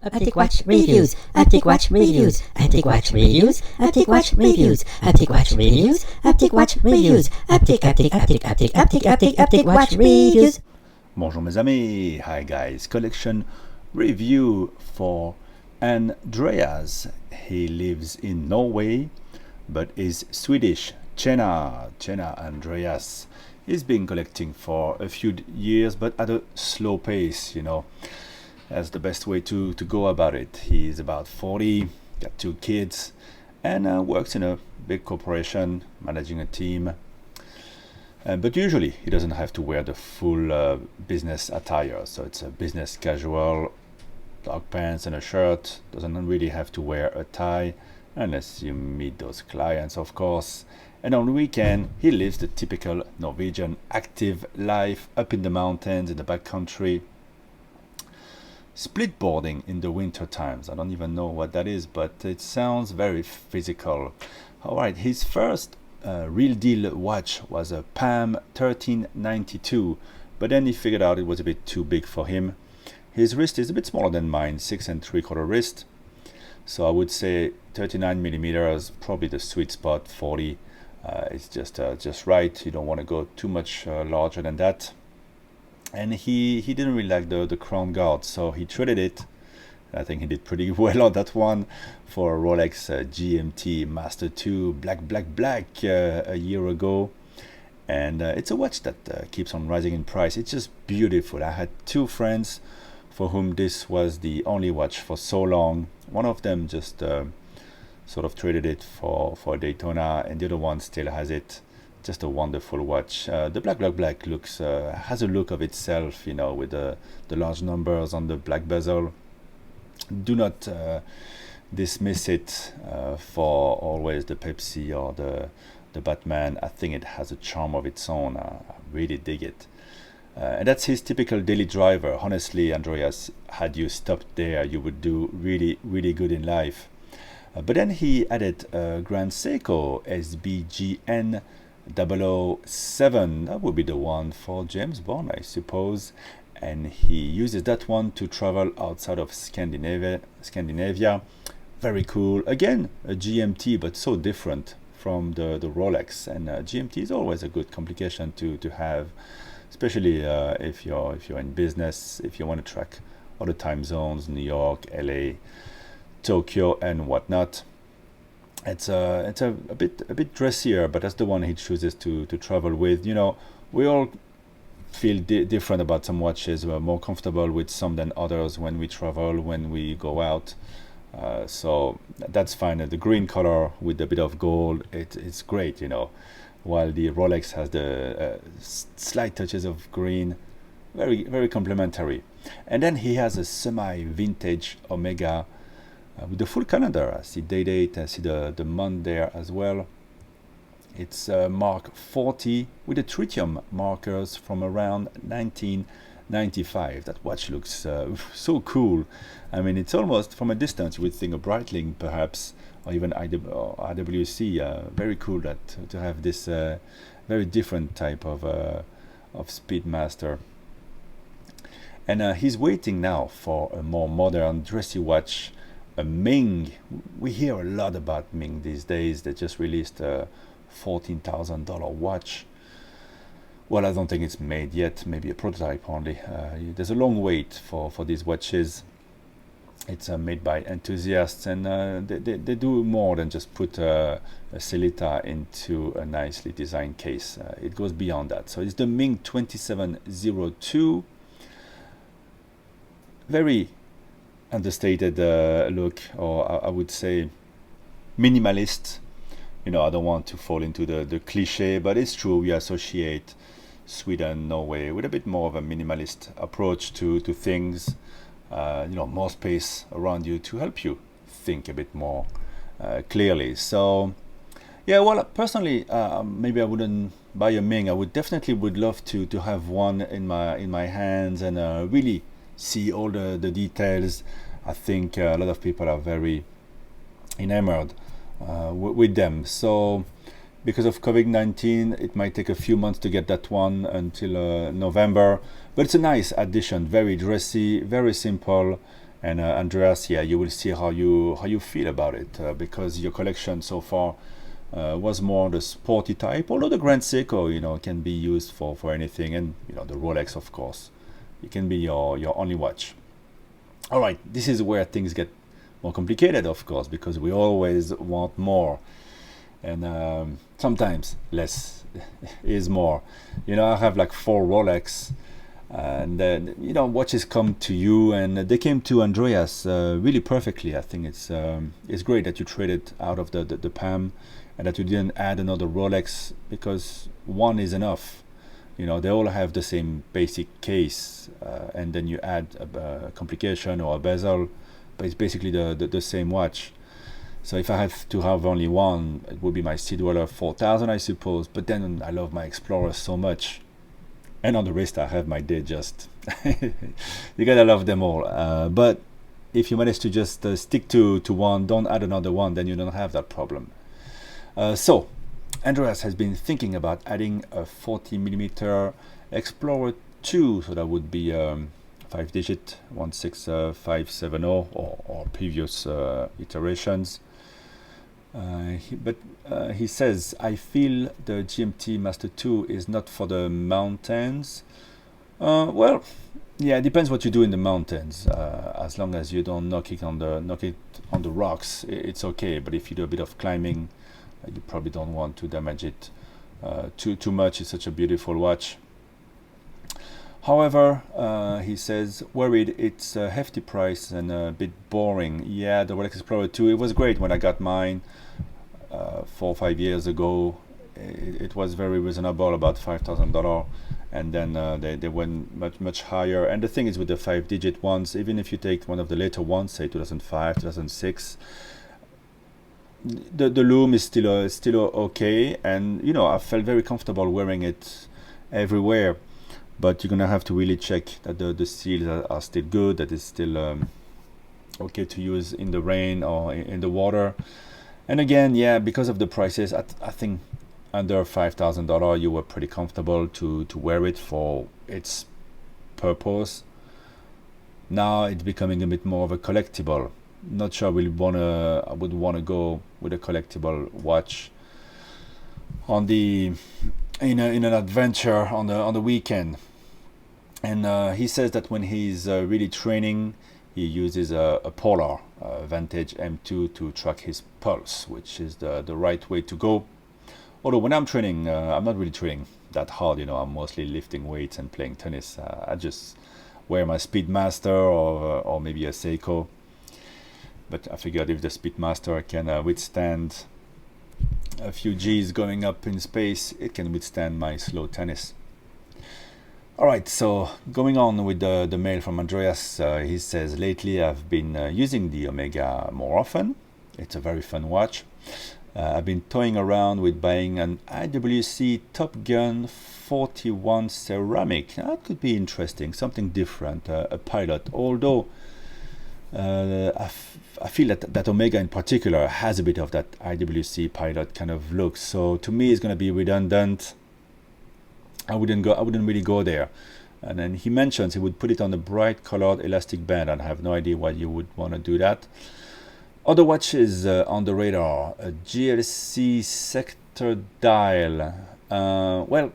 Uptick Watch Reviews, Uptick Watch Reviews, Uptick Watch Reviews, Uptick Watch Reviews, Uptick Watch Reviews, Uptick Watch Reviews, Uptick Watch Reviews. Bonjour mes amis, hi guys, collection review for Andreas. He lives in Norway but is Swedish. Tjena Andreas. He's been collecting for a few years but at a slow pace, That's the best way to go about it. He's about 40, got 2 kids, and works in a big corporation, managing a team. But usually he doesn't have to wear the full business attire. So it's a business casual, dark pants and a shirt. Doesn't really have to wear a tie, unless you meet those clients, of course. And on the weekend, he lives the typical Norwegian active life up in the mountains, in the backcountry. Split boarding in the winter times. I don't even know what that is, but it sounds very physical. All right, his first real deal watch was a PAM 1392, but then he figured out it was a bit too big for him. His wrist is a bit smaller than mine, 6 3/4 wrist. So I would say 39 millimeters, probably the sweet spot. 40, it's just right. You don't want to go too much larger than that. And he didn't really like the crown guard, so he traded it. I think he did pretty well on that one for a Rolex GMT Master 2 black a year ago. And it's a watch that keeps on rising in price. It's just beautiful. I had 2 friends for whom this was the only watch for so long. One of them just sort of traded it for Daytona, and the other one still has it. Just a wonderful watch. The black looks has a look of itself, with the large numbers on the black bezel. Do not dismiss it for always the Pepsi or the Batman. I think it has a charm of its own. I really dig it. And that's his typical daily driver. Honestly, Andreas, had you stopped there, you would do really, really good in life. But then he added Grand Seiko SBGN 007. That would be the one for James Bond, I suppose. And he uses that one to travel outside of Scandinavia. Very cool. Again, a GMT, but so different from the Rolex. And GMT is always a good complication to have, especially if you're in business, if you want to track all the time zones, New York, LA, Tokyo, and whatnot. It's a bit dressier, but that's the one he chooses to travel with. We all feel different about some watches. We're more comfortable with some than others when we travel, when we go out. So that's fine. The green color with a bit of gold, it's great. While the Rolex has the slight touches of green, very very complementary. And then he has a semi-vintage Omega. With the full calendar. I see date, I see the month there as well. It's Mark 40 with the tritium markers from around 1995. That watch looks so cool. I mean, it's almost from a distance you would think a Breitling perhaps, or even IWC. Very cool to have this very different type of Speedmaster. And he's waiting now for a more modern dressy watch. A Ming. We hear a lot about Ming these days. They just released a $14,000 watch. Well, I don't think it's made yet. Maybe a prototype only. There's a long wait for these watches. It's made by enthusiasts, and they do more than just put a Celita into a nicely designed case. It goes beyond that. So it's the Ming 2702. Very understated look, or I would say minimalist. I don't want to fall into the cliche, but it's true. We associate Sweden, Norway with a bit more of a minimalist approach to things. More space around you to help you think a bit more clearly. So yeah, well, personally, maybe I wouldn't buy a Ming. I would love to have one in my hands and really see all the details. I think a lot of people are very enamored with them. So because of COVID-19, it might take a few months to get that one until November. But it's a nice addition, very dressy, very simple, And Andreas, yeah, you will see how you feel about it, because your collection so far was more the sporty type. Although the Grand Seiko, can be used for anything, and the Rolex, of course, it can be your only watch. All right, this is where things get more complicated, of course, because we always want more, and sometimes less is more. I have like 4 Rolex, and then watches come to you, and they came to Andreas really perfectly. I think it's great that you traded out of the PAM, and that you didn't add another Rolex, because one is enough. They all have the same basic case, and then you add a complication or a bezel, but it's basically the same watch. So if I have to have only one, it would be my Sea Dweller 4000, I suppose. But then I love my Explorer so much, and on the wrist I have my Datejust. You gotta love them all. But if you manage to just stick to one, don't add another one, then you don't have that problem. So Andreas has been thinking about adding a 40mm Explorer 2, so that would be 5-digit 16570 or previous iterations. But he says, I feel the GMT Master 2 is not for the mountains. Well, yeah, it depends what you do in the mountains. As long as you don't knock it on the rocks, it's okay. But if you do a bit of climbing, you probably don't want to damage it too much. It's such a beautiful watch. However, he says, worried it's a hefty price and a bit boring. Yeah, the Rolex Explorer 2, it was great when I got mine 4 or 5 years ago. It was very reasonable, about $5,000, and then they went much higher. And the thing is, with the 5-digit ones, even if you take one of the later ones, say 2005, 2006, the lume is still okay, and I felt very comfortable wearing it everywhere. But you're gonna have to really check that the seals are still good, that it's still okay to use in the rain or in the water. And again, yeah, because of the prices, I think under $5,000 you were pretty comfortable to wear it for its purpose. Now it's becoming a bit more of a collectible. Not sure I would wanna go with a collectible watch on in an adventure on the weekend. And he says that when he's really training, he uses a Polar Vantage M2 to track his pulse, which is the right way to go. Although when I'm training, I'm not really training that hard. I'm mostly lifting weights and playing tennis. I just wear my Speedmaster or maybe a Seiko. But I figured if the Speedmaster can withstand a few G's going up in space, it can withstand my slow tennis. Alright, so going on with the mail from Andreas, he says, lately I've been using the Omega more often. It's a very fun watch. I've been toying around with buying an IWC Top Gun 41 ceramic. That could be interesting, something different, a pilot. Although I feel that Omega in particular has a bit of that IWC pilot kind of look. So to me, it's going to be redundant. I wouldn't really go there. And then he mentions he would put it on a bright colored elastic band, and I have no idea why you would want to do that. Other watches on the radar, a GLC sector dial. Well,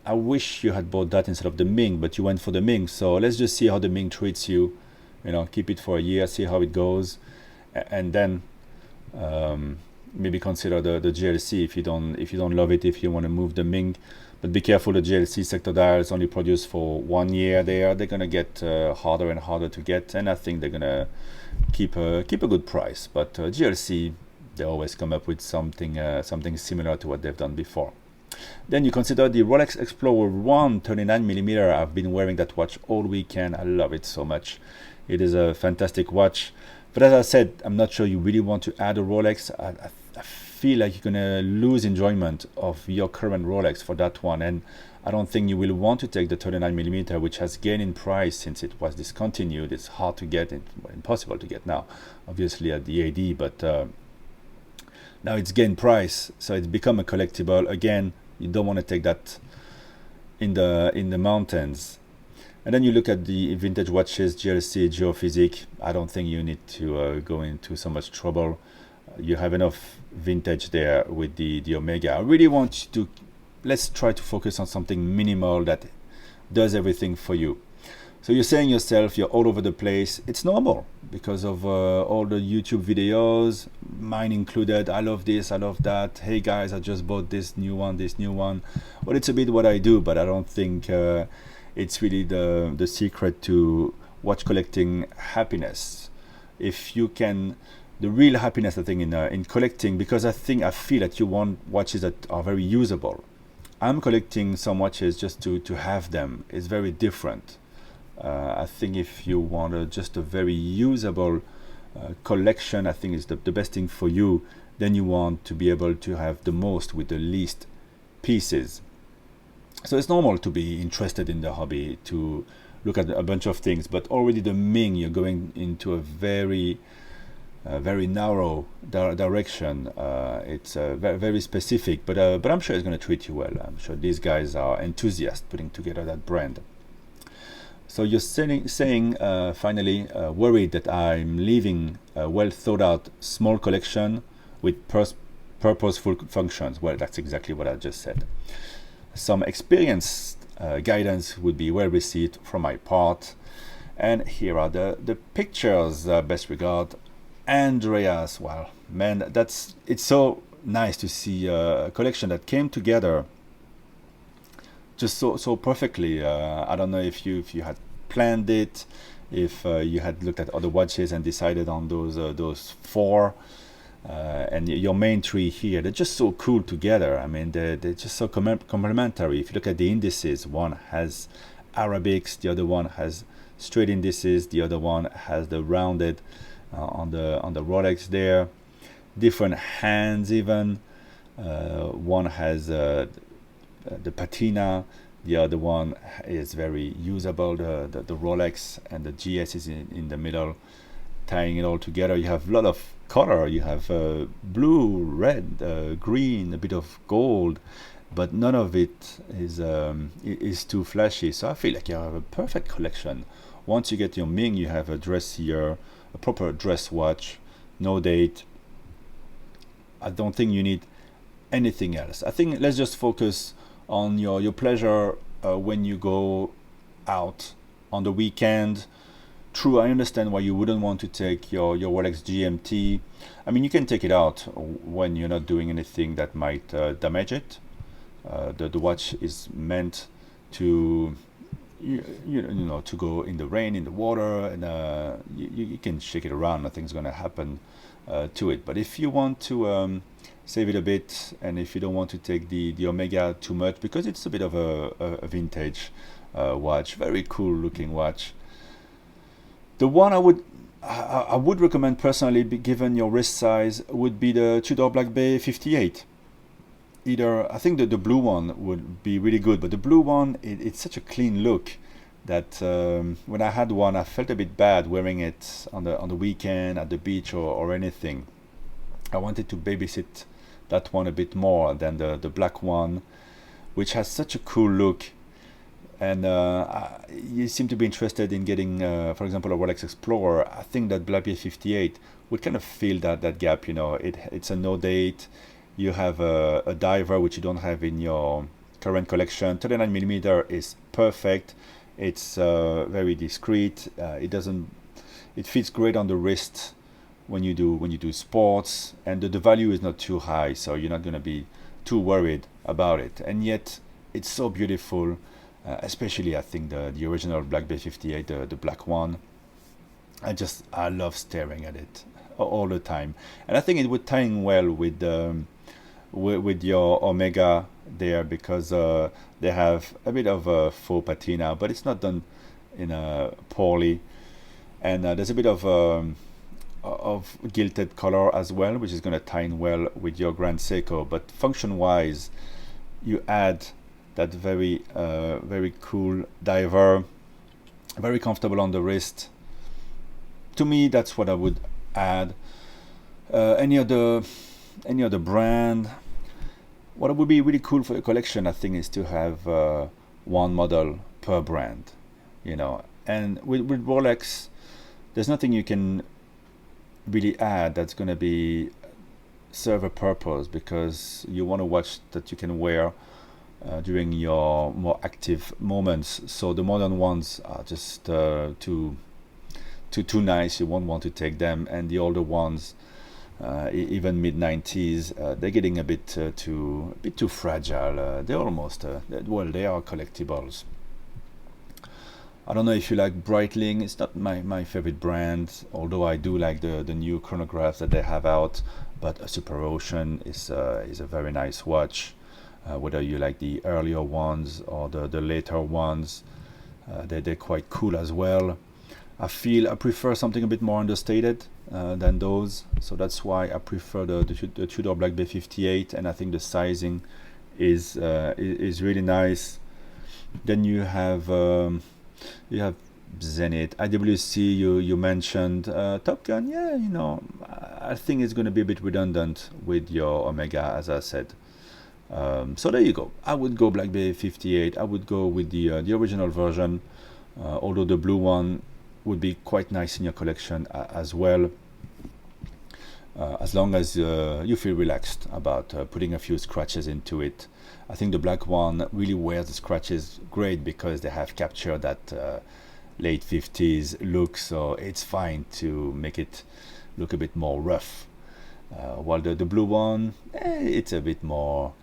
I wish you had bought that instead of the Ming, but you went for the Ming. So let's just see how the Ming treats you. Keep it for a year, see how it goes, and then maybe consider the GLC if you don't love it, if you want to move the Ming. But be careful, the GLC sector dials only produced for 1 year. They're gonna get harder and harder to get, and I think they're gonna keep a good price. But GLC, they always come up with something similar to what they've done before. Then you consider the Rolex Explorer 1 39mm. I've been wearing that watch all weekend. I love it so much. It is a fantastic watch. But as I said, I'm not sure you really want to add a Rolex. I feel like you're going to lose enjoyment of your current Rolex for that one. And I don't think you will want to take the 39mm, which has gained in price since it was discontinued. It's hard to get, impossible to get now, obviously at the AD. But now it's gained price, so it's become a collectible. Again, you don't want to take that in the mountains. And then you look at the vintage watches, GLC, Geophysique. I don't think you need to go into so much trouble. You have enough vintage there with the Omega. I really want you to, let's try to focus on something minimal that does everything for you. So you're saying yourself, you're all over the place. It's normal because of all the YouTube videos, mine included. I love this, I love that. Hey guys, I just bought this new one. Well, it's a bit what I do, but I don't think it's really the secret to watch collecting happiness. If you can, the real happiness I think in collecting, because I feel that you want watches that are very usable. I'm collecting some watches just to have them. It's very different. I think if you want just a very usable collection, I think is the best thing for you. Then you want to be able to have the most with the least pieces. So it's normal to be interested in the hobby, to look at a bunch of things, but already the Ming, you're going into a very narrow direction. It's very specific, but I'm sure it's going to treat you well. I'm sure these guys are enthusiasts putting together that brand. So you're saying finally, worried that I'm leaving a well thought out small collection with purposeful functions. Well, that's exactly what I just said. Some experienced guidance would be well received from my part. And here are the pictures. Best regard, Andreas. Well, man, it's so nice to see a collection that came together just so perfectly. I don't know if you had planned it, if you had looked at other watches and decided on those four, and your main three here. They're just so cool together. I mean, they're just so complementary. If you look at the indices, one has Arabics, the other one has straight indices, the other one has the rounded on the Rolex there. Different hands even. One has the patina, the other one is very usable, the Rolex, and the GS is in the middle, tying it all together. You have a lot of color. You have blue, red, green, a bit of gold, but none of it is too flashy. So I feel like you have a perfect collection. Once you get your Ming, you have a dressier, a proper dress watch, no date. I don't think you need anything else. I think let's just focus on your pleasure when you go out on the weekend. True, I understand why you wouldn't want to take your Rolex GMT. I mean, you can take it out when you're not doing anything that might damage it. The watch is meant to you know to go in the rain, in the water, and you can shake it around. Nothing's going to happen to it. But if you want to save it a bit, and if you don't want to take the Omega too much, because it's a bit of a vintage watch, very cool looking watch. The one I would recommend personally, given your wrist size, would be the Tudor Black Bay 58. Either, I think that the blue one would be really good, but the blue one, it's such a clean look that when I had one, I felt a bit bad wearing it on the weekend at the beach or anything. I wanted to babysit that one a bit more than the black one, which has such a cool look. And you seem to be interested in getting, for example, a Rolex Explorer. I think that Black Bay 58 would kind of fill that gap. You know, it's a no date. You have a diver, which you don't have in your current collection. 39mm is perfect. It's very discreet. It fits great on the wrist when you do sports, and the value is not too high, so you're not going to be too worried about it. And yet, it's so beautiful. Especially, I think the original Black Bay 58, the black one. I love staring at it all the time, and I think it would tie in well with your Omega there, because they have a bit of a faux patina, but it's not done in poorly, and there's a bit of gilded color as well, which is going to tie in well with your Grand Seiko. But function-wise, you add that very cool diver, very comfortable on the wrist. To me, that's what I would add. Any other brand? What would be really cool for the collection, I think, is to have one model per brand. you know. And with Rolex, there's nothing you can really add that's going to be serve a purpose, because you want a watch that you can wear during your more active moments. So the modern ones are just too nice. You won't want to take them, and the older ones, even mid 90s, they're getting a bit too fragile. They're almost well, they are collectibles. I don't know if you like Breitling. It's not my favorite brand, although I do like the new chronographs that they have out. But a Super Ocean is a very nice watch. Whether you like the earlier ones or the later ones, they're quite cool as well. I feel I prefer something a bit more understated than those, so that's why I prefer the Tudor Black Bay 58, and I think the sizing is really nice. Then you have Zenith, IWC. You mentioned Top Gun. Yeah, you know, I think it's going to be a bit redundant with your Omega, as I said. So there you go. I would go Black Bay 58. I would go with the original version, although the blue one would be quite nice in your collection as well, as long as you feel relaxed about putting a few scratches into it. I think the black one really wears the scratches great because they have captured that late 50s look, so it's fine to make it look a bit more rough. While the blue one, it's a bit more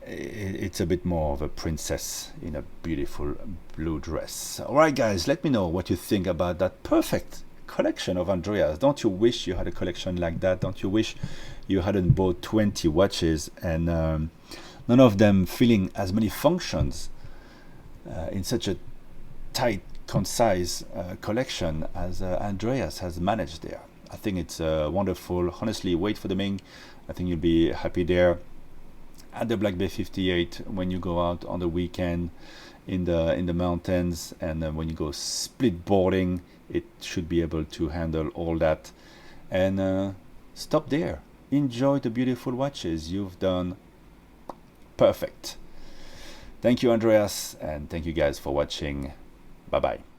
of a princess in a beautiful blue dress. Alright guys, let me know what you think about that perfect collection of Andreas. Don't you wish you had a collection like that? Don't you wish you hadn't bought 20 watches and none of them filling as many functions in such a tight, concise collection as Andreas has managed there? I think it's wonderful. Honestly, wait for the Ming. I think you'll be happy there. At the Black Bay 58, when you go out on the weekend in the mountains, and when you go split boarding, it should be able to handle all that. And stop there. Enjoy the beautiful watches. You've done perfect. Thank you, Andreas, and thank you guys for watching. Bye bye.